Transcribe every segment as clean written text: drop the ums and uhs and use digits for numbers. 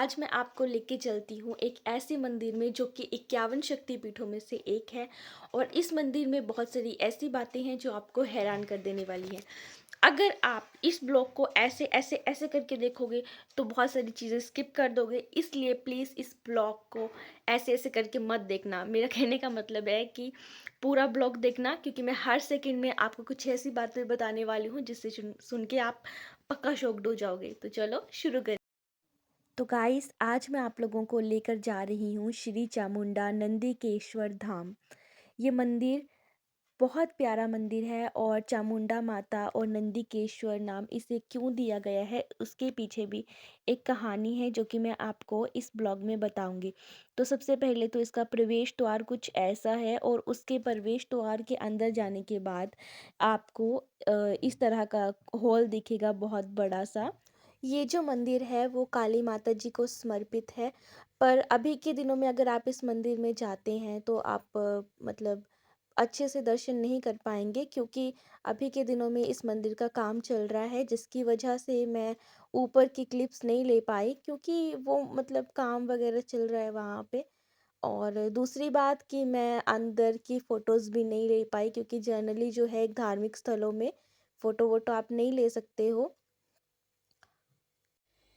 आज मैं आपको लेके चलती हूँ एक ऐसे मंदिर में जो कि 51 शक्तिपीठों में से एक है। और इस मंदिर में बहुत सारी ऐसी बातें हैं जो आपको हैरान कर देने वाली हैं। अगर आप इस ब्लॉग को ऐसे ऐसे ऐसे करके देखोगे तो बहुत सारी चीज़ें स्किप कर दोगे, इसलिए प्लीज़ इस ब्लॉग को ऐसे ऐसे करके मत देखना। मेरा कहने का मतलब है कि पूरा ब्लॉग देखना, क्योंकि मैं हर सेकंड में आपको कुछ ऐसी बातें बताने वाली हूँ जिससे सुन सुन के आप पक्का शॉक्ड हो जाओगे। तो चलो शुरू करें। तो गाइस, आज मैं आप लोगों को लेकर जा रही हूँ श्री चामुंडा नंदीकेश्वर धाम। ये मंदिर बहुत प्यारा मंदिर है, और चामुंडा माता और नंदीकेश्वर नाम इसे क्यों दिया गया है उसके पीछे भी एक कहानी है जो कि मैं आपको इस ब्लॉग में बताऊंगी। तो सबसे पहले तो इसका प्रवेश द्वार कुछ ऐसा है, और उसके प्रवेश द्वार के अंदर जाने के बाद आपको इस तरह का हॉल दिखेगा, बहुत बड़ा सा। ये जो मंदिर है वो काली माता जी को समर्पित है। पर अभी के दिनों में अगर आप इस मंदिर में जाते हैं तो आप मतलब अच्छे से दर्शन नहीं कर पाएंगे, क्योंकि अभी के दिनों में इस मंदिर का काम चल रहा है, जिसकी वजह से मैं ऊपर की क्लिप्स नहीं ले पाई, क्योंकि वो मतलब काम वगैरह चल रहा है वहाँ पे। और दूसरी बात कि मैं अंदर की फ़ोटोज़ भी नहीं ले पाई, क्योंकि जनरली जो है एक धार्मिक स्थलों में फ़ोटो वोटो आप नहीं ले सकते हो।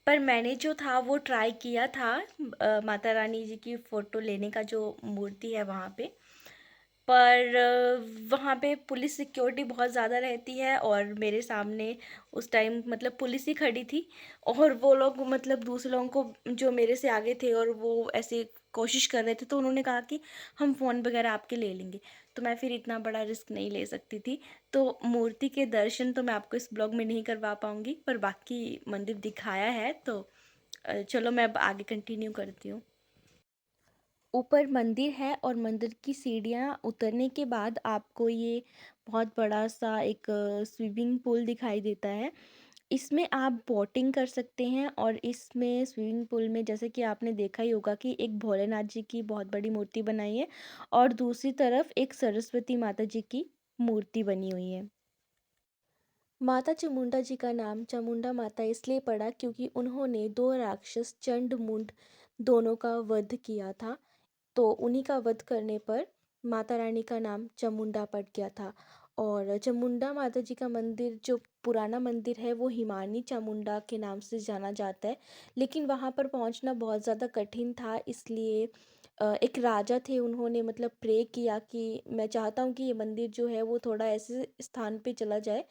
पर मैंने जो था वो ट्राई किया था माता रानी जी की फ़ोटो लेने का, जो मूर्ति है वहाँ पे। पर वहाँ पे पुलिस सिक्योरिटी बहुत ज़्यादा रहती है, और मेरे सामने उस टाइम मतलब पुलिस ही खड़ी थी। और वो लोग मतलब दूसरे लोगों को जो मेरे से आगे थे और वो ऐसे कोशिश कर रहे थे, तो उन्होंने कहा कि हम फ़ोन वगैरह आपके ले लेंगे। तो मैं फिर इतना बड़ा रिस्क नहीं ले सकती थी। तो मूर्ति के दर्शन तो मैं आपको इस ब्लॉग में नहीं करवा पाऊँगी, पर बाकी मंदिर दिखाया है। तो चलो मैं अब आगे कंटिन्यू करती हूँ। ऊपर मंदिर है, और मंदिर की सीढ़ियाँ उतरने के बाद आपको ये बहुत बड़ा सा एक स्विमिंग पूल दिखाई देता है। इसमें आप बोटिंग कर सकते हैं, और इसमें स्विमिंग पूल में जैसे कि आपने देखा ही होगा कि एक भोलेनाथ जी की बहुत बड़ी मूर्ति बनाई है, और दूसरी तरफ एक सरस्वती माता जी की मूर्ति बनी हुई है। माता चामुंडा जी का नाम चामुंडा माता इसलिए पड़ा क्योंकि उन्होंने दो राक्षस चंड मुंड दोनों का वध किया था। तो उन्हीं का वध करने पर माता रानी का नाम चामुंडा पड़ गया था। और चामुंडा माता जी का मंदिर, जो पुराना मंदिर है, वो हिमानी चामुंडा के नाम से जाना जाता है। लेकिन वहाँ पर पहुँचना बहुत ज़्यादा कठिन था, इसलिए एक राजा थे, उन्होंने मतलब प्रे किया कि मैं चाहता हूँ कि ये मंदिर जो है वो थोड़ा ऐसे स्थान पे चला जाए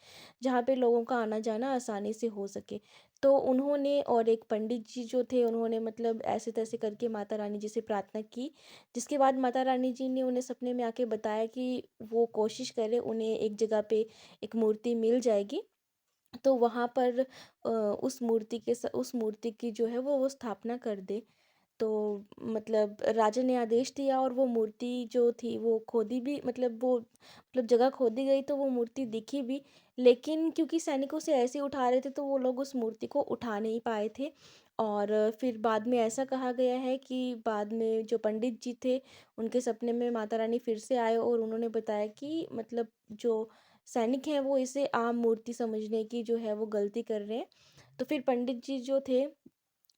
जहाँ पे लोगों का आना जाना आसानी से हो सके। तो उन्होंने और एक पंडित जी जो थे, उन्होंने मतलब ऐसे तैसे करके माता रानी जी से प्रार्थना की। जिसके बाद माता रानी जी ने उन्हें सपने में आके बताया कि वो कोशिश करें, उन्हें एक जगह पे एक मूर्ति मिल जाएगी। तो वहाँ पर उस मूर्ति की जो है वो स्थापना कर दे। तो मतलब राजा ने आदेश दिया, और वो मूर्ति जो थी वो खोदी भी, मतलब वो मतलब जगह खोदी गई तो वो मूर्ति दिखी भी। लेकिन क्योंकि सैनिकों से ऐसे ही उठा रहे थे, तो वो लोग उस मूर्ति को उठा नहीं पाए थे। और फिर बाद में ऐसा कहा गया है कि बाद में जो पंडित जी थे, उनके सपने में माता रानी फिर से आए, और उन्होंने बताया कि मतलब जो सैनिक हैं वो इसे आम मूर्ति समझने की जो है वो गलती कर रहे हैं। तो फिर पंडित जी जो थे,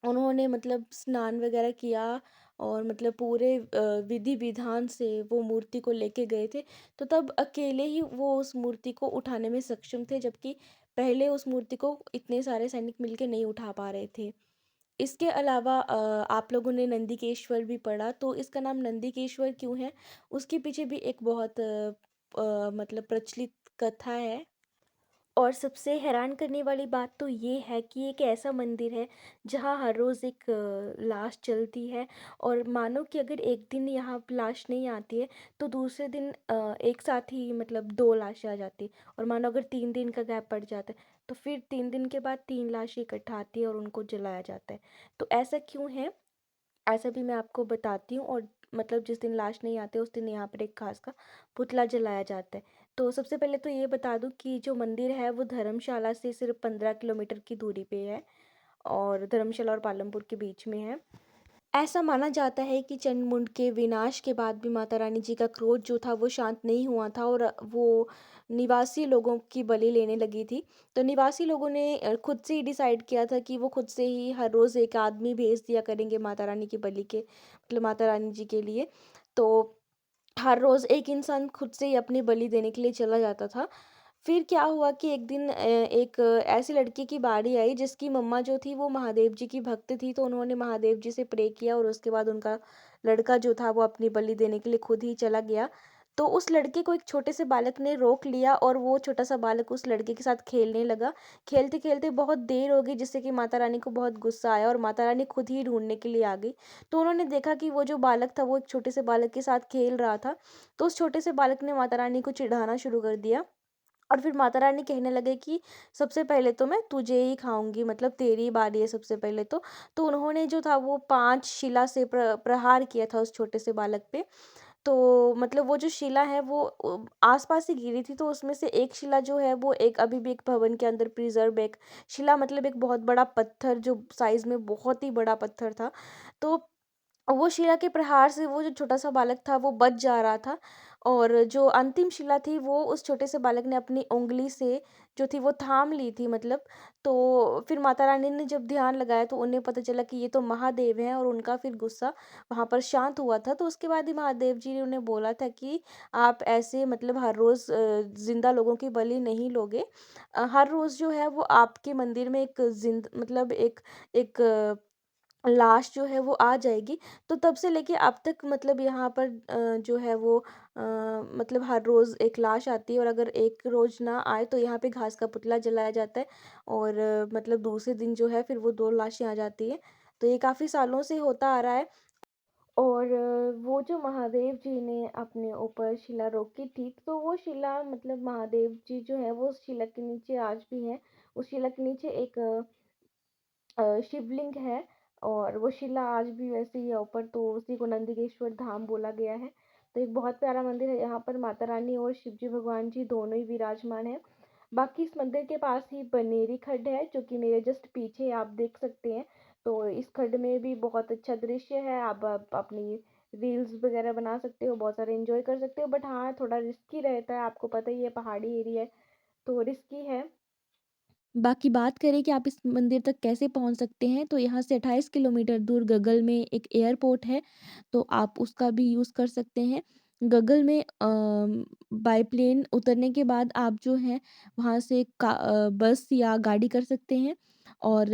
उन्होंने मतलब स्नान वगैरह किया, और मतलब पूरे विधि विधान से वो मूर्ति को लेके गए थे। तो तब अकेले ही वो उस मूर्ति को उठाने में सक्षम थे, जबकि पहले उस मूर्ति को इतने सारे सैनिक मिलके नहीं उठा पा रहे थे। इसके अलावा आप लोगों ने नंदीकेश्वर भी पढ़ा, तो इसका नाम नंदीकेश्वर क्यों है, उसके पीछे भी एक बहुत मतलब प्रचलित कथा है। और सबसे हैरान करने वाली बात तो ये है कि एक ऐसा मंदिर है जहाँ हर रोज़ एक लाश चलती है। और मानो कि अगर एक दिन यहाँ लाश नहीं आती है, तो दूसरे दिन एक साथ ही मतलब दो लाशें आ जाती है। और मानो अगर 3 दिन का गैप पड़ जाता है, तो फिर 3 दिन के बाद 3 लाशें इकट्ठा आती है और उनको जलाया जाता है। तो ऐसा क्यों है, ऐसा भी मैं आपको बताती हूँ। और मतलब जिस दिन लाश नहीं आते उस दिन यहाँ पर एक घास का पुतला जलाया जाता है। तो सबसे पहले तो ये बता दूँ कि जो मंदिर है वो धर्मशाला से सिर्फ 15 किलोमीटर की दूरी पे है, और धर्मशाला और पालमपुर के बीच में है। ऐसा माना जाता है कि चंडमुंड के विनाश के बाद भी माता रानी जी का क्रोध जो था वो शांत नहीं हुआ था, और वो निवासी लोगों की बलि लेने लगी थी। तो निवासी लोगों ने खुद से ही डिसाइड किया था कि वो खुद से ही हर रोज़ एक आदमी भेज दिया करेंगे माता रानी की बलि के, मतलब माता रानी जी के लिए। तो हर रोज़ एक इंसान खुद से ही अपनी बलि देने के लिए चला जाता था। फिर क्या हुआ कि एक दिन एक ऐसी लड़की की बारी आई जिसकी मम्मा जो थी वो महादेव जी की भक्त थी, तो उन्होंने महादेव जी से प्रे किया और उसके बाद उनका लड़का जो था वो अपनी बलि देने के लिए खुद ही चला गया। तो उस लड़के को एक छोटे से बालक ने रोक लिया और वो छोटा सा बालक उस लड़के के साथ खेलने लगा। खेलते खेलते बहुत देर हो गई, जिससे कि माता रानी को बहुत गुस्सा आया और माता रानी खुद ही ढूंढने के लिए आ गई। तो उन्होंने देखा कि वो जो बालक था वो एक छोटे से बालक के साथ खेल रहा था। तो उस छोटे से बालक ने माता रानी को चिढ़ाना शुरू कर दिया, और फिर माता रानी कहने लगे कि सबसे पहले तो मैं तुझे ही खाऊँगी, मतलब तेरी बारी है सबसे पहले तो। तो उन्होंने जो था वो 5 शिला से प्रहार किया था उस छोटे से बालक पे। तो मतलब वो जो शिला है वो आस-पास ही गिरी थी, तो उसमें से एक शिला जो है वो एक अभी भी एक भवन के अंदर प्रिज़र्व, एक शिला मतलब एक बहुत बड़ा पत्थर जो साइज़ में बहुत ही बड़ा पत्थर था। तो वो शिला के प्रहार से वो जो छोटा-सा बालक था वो बच जा रहा था, और जो अंतिम शिला थी वो उस छोटे से बालक ने अपनी उँगली से जो थी वो थाम ली थी, मतलब। तो फिर माता रानी ने जब ध्यान लगाया तो उन्हें पता चला कि ये तो महादेव हैं, और उनका फिर गुस्सा वहाँ पर शांत हुआ था। तो उसके बाद ही महादेव जी ने उन्हें बोला था कि आप ऐसे मतलब हर रोज़ ज़िंदा लोगों की बलि नहीं लोगे। हर रोज़ जो है वो आपके मंदिर में एक मतलब एक लाश जो है वो आ जाएगी। तो तब से लेके अब तक मतलब यहाँ पर जो है वो मतलब हर रोज़ एक लाश आती है, और अगर एक रोज़ ना आए तो यहाँ पे घास का पुतला जलाया जाता है, और मतलब दूसरे दिन जो है फिर वो 2 लाशें आ जाती हैं। तो ये काफ़ी सालों से होता आ रहा है। और वो जो महादेव जी ने अपने ऊपर शिला रोकी थी, तो वो शिला मतलब महादेव जी जो है वो उस शिला के नीचे आज भी हैं। उस शिला के नीचे एक शिवलिंग है, और वो शिला आज भी वैसे ही है ऊपर, तो उसी को नंदिकेश्वर धाम बोला गया है। तो एक बहुत प्यारा मंदिर है, यहाँ पर माता रानी और शिव जी भगवान जी दोनों ही विराजमान हैं। बाकी इस मंदिर के पास ही बनेरी खड्ड है जो कि मेरे जस्ट पीछे आप देख सकते हैं। तो इस खड्ड में भी बहुत अच्छा दृश्य है, आप अपनी रील्स वगैरह बना सकते हो, बहुत सारे एंजॉय कर सकते हो। बट हाँ, थोड़ा रिस्की रहता है, आपको पता ही है पहाड़ी एरिया है, तो रिस्की है। बाकी बात करें कि आप इस मंदिर तक कैसे पहुंच सकते हैं, तो यहाँ से 28 किलोमीटर दूर गगल में एक एयरपोर्ट है, तो आप उसका भी यूज़ कर सकते हैं। गगल में बाय प्लेन उतरने के बाद आप जो है वहाँ से बस या गाड़ी कर सकते हैं। और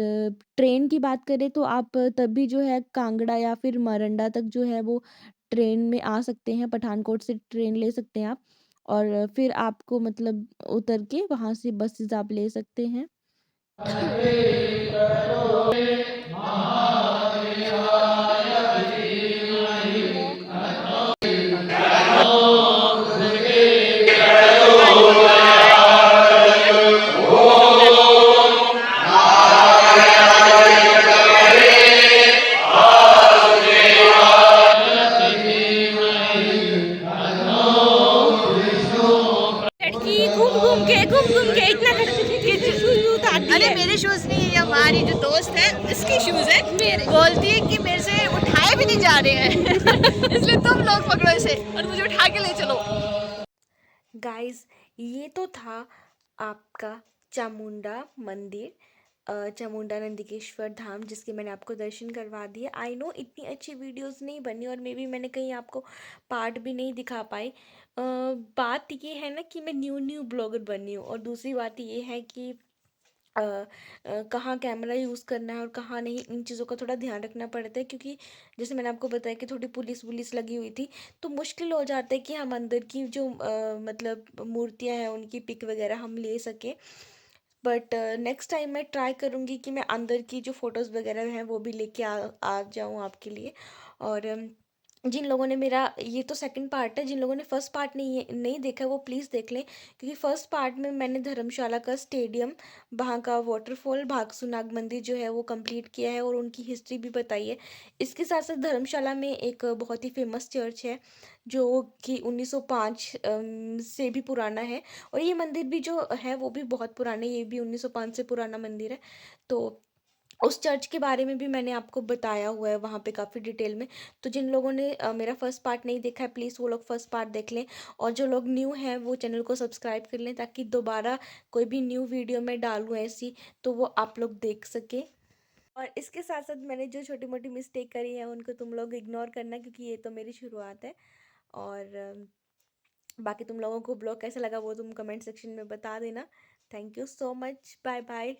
ट्रेन की बात करें तो आप तब भी जो है कांगड़ा या फिर मरंडा तक जो है वो ट्रेन में आ सकते हैं, पठानकोट से ट्रेन ले सकते हैं आप। और फिर आपको मतलब उतर के वहाँ से बसेस आप ले सकते हैं। लड़की घूम घूम के इतना करती थी कि शूज उतार अरे दिए। मेरे शूज नहीं है, ये हमारी जो दोस्त है इसके शूज है। मेरे बोलती है कि मेरे से उठाए भी नहीं जा रहे हैं इसलिए तुम लोग पकड़ो इसे और मुझे उठा के ले चलो। गाइस, ये तो था आपका चामुंडा मंदिर, चामुंडा नंदिकेश्वर धाम, जिसके मैंने आपको दर्शन करवा दिए। आई नो इतनी अच्छी वीडियोस नहीं बनी, और मे बी मैंने कहीं आपको पार्ट भी नहीं दिखा पाई। बात ये है ना कि मैं न्यू न्यू ब्लॉगर बनी हूँ, और दूसरी बात ये है कि कहाँ कैमरा यूज़ करना है और कहाँ नहीं, इन चीज़ों का थोड़ा ध्यान रखना पड़ता है, क्योंकि जैसे मैंने आपको बताया कि थोड़ी पुलिस वुलिस लगी हुई थी, तो मुश्किल हो जाता है कि हम अंदर की जो मतलब मूर्तियाँ हैं उनकी पिक वगैरह हम ले सकें। बट नेक्स्ट टाइम मैं ट्राई करूँगी कि मैं अंदर की जो फ़ोटोज़ वगैरह हैं वो भी लेके आ जाऊँ आपके लिए। और जिन लोगों ने मेरा ये तो सेकंड पार्ट है, जिन लोगों ने फर्स्ट पार्ट नहीं देखा वो प्लीज़ देख लें, क्योंकि फर्स्ट पार्ट में मैंने धर्मशाला का स्टेडियम, वहाँ का वाटरफॉल, भागसूनाग मंदिर जो है वो कंप्लीट किया है, और उनकी हिस्ट्री भी बताई है। इसके साथ साथ धर्मशाला में एक बहुत ही फेमस चर्च है जो कि 1905 से भी पुराना है, और ये मंदिर भी जो है वो भी बहुत पुराना है, ये भी 1905 से पुराना मंदिर है। तो उस चर्च के बारे में भी मैंने आपको बताया हुआ है वहाँ पे काफ़ी डिटेल में। तो जिन लोगों ने मेरा फर्स्ट पार्ट नहीं देखा है, प्लीज़ वो लोग फर्स्ट पार्ट देख लें, और जो लोग न्यू हैं वो चैनल को सब्सक्राइब कर लें, ताकि दोबारा कोई भी न्यू वीडियो मैं डालूँ ऐसी, तो वो आप लोग देख सकें। और इसके साथ-साथ मैंने जो छोटी-मोटी मिस्टेक करी है उनको तुम लोग इग्नोर करना, क्योंकि ये तो मेरी शुरुआत है। और बाकी तुम लोगों को ब्लॉग कैसा लगा वो तुम कमेंट सेक्शन में बता देना। Thank you so much. Bye bye.